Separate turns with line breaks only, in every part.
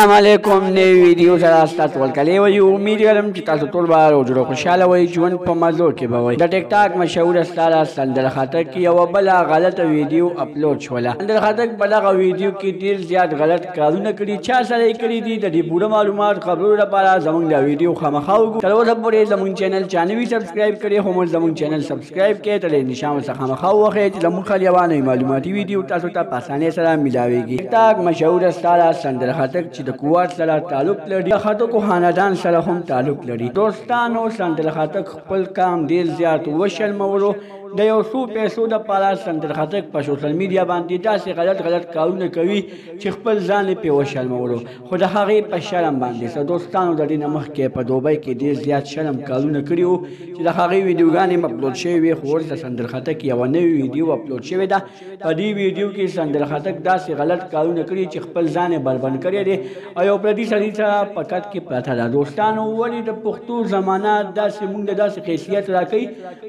السلام علیکم نوی ویډیو سره تاسو ولکلی وي امید لرم چې تاسو ټول به روغ خوشحاله وئ ژوند په مزو کې به وئ د ټیک ټاک مشهوره ستاره سندر خټک یوه بله غلطه ویډیو اپلوډ شوله سندر خټک په دغه ویډیو کې ډېر زیات غلط کارونه کړي چا سره یې کړي دي د دې پوره معلومات خبرو لپاره زموږ دا ویډیو خامخا وګورئ تر اوسه پورې زموږ چینل چا نه وي سبسکرایب کړی خو موږ زموږ چینل سبسکرایب کړئ تر دې نشان ورڅخه خامخا ووهئ چې زموږ خپل یوه نوې معلوماتي ویډیو تاسو ته په اسانۍ سره میلاویږي ټیک ټاک مشهوره ستاره سندر خټک چې د کوواټ سره تعلق لري د خټکو خاندان سره هم تعلق لري دوستانو سندر خټک خپل کام ډېر زیات وشرمولو د یو څو پیسو دپاره سندر خټک په سوشل میډیا باندې داسې غلط کارونه کوي چې خپل ځان یې پرې وشرمولو خو د هغې په شرم باندې دوستانو د دې نه مخکې په دوبۍ کې ډېر زیات شرم کارونه کړي وو چې د هغې ویډیوګانې هم اپلوډ شوې وې خو وروسته سندر خټک یوه نوې ویډیو اپلوډ شوې ده په دې ویډیو کې سندر خټک داسې غلط کارونه کړي چې خپل ځان یې بربند کړی دی او یو پردي سړي سره په کټ کې پرته ده دوستانو ولې د پښتو زمانه داسې موږ ته داسې حیثیت راکوي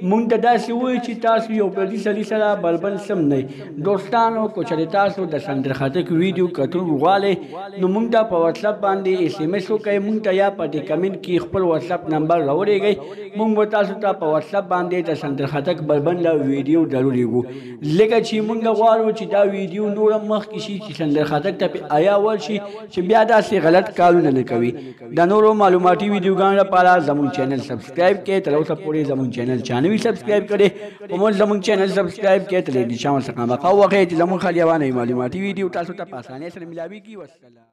موږ ته داسې وایي چې تاسو یو پردي سړي سره بربند سم نه دوستانو که چېرې تاسو د سندر خټک ویډیو کتل غواړئ نو موږ ته په واتساپ باندې ایس ایم ایس وکړئ موږ ته یا په دې کمنټ کې خپل واتساپ نمبر راولېږئ موږ به تاسو ته په واتساپ باندې د سندر خټک بربنده ویډیو ډالولېږو لکه چې موږ غواړو چې دا ویډیو نوره مخکې شي چې سندر خټک ته پې آیا ورشي چې بیا داسې غلط کارونه نه کوي د نورو معلوماتي ویډیوګانو لپاره زموږ چینل سبسکرایب کړئ تر اوسه پورې زموږ چینل چا نه وي سبسکرایب کړی خو موږ زموږ چینل سبسکرایب کړئ تر دې نشان ورڅخه خامخا ووهئ چې زموږ خپل یوه نوې معلوماتي ویډیو تاسو ته په اسانۍ سره میلاویږي والسلام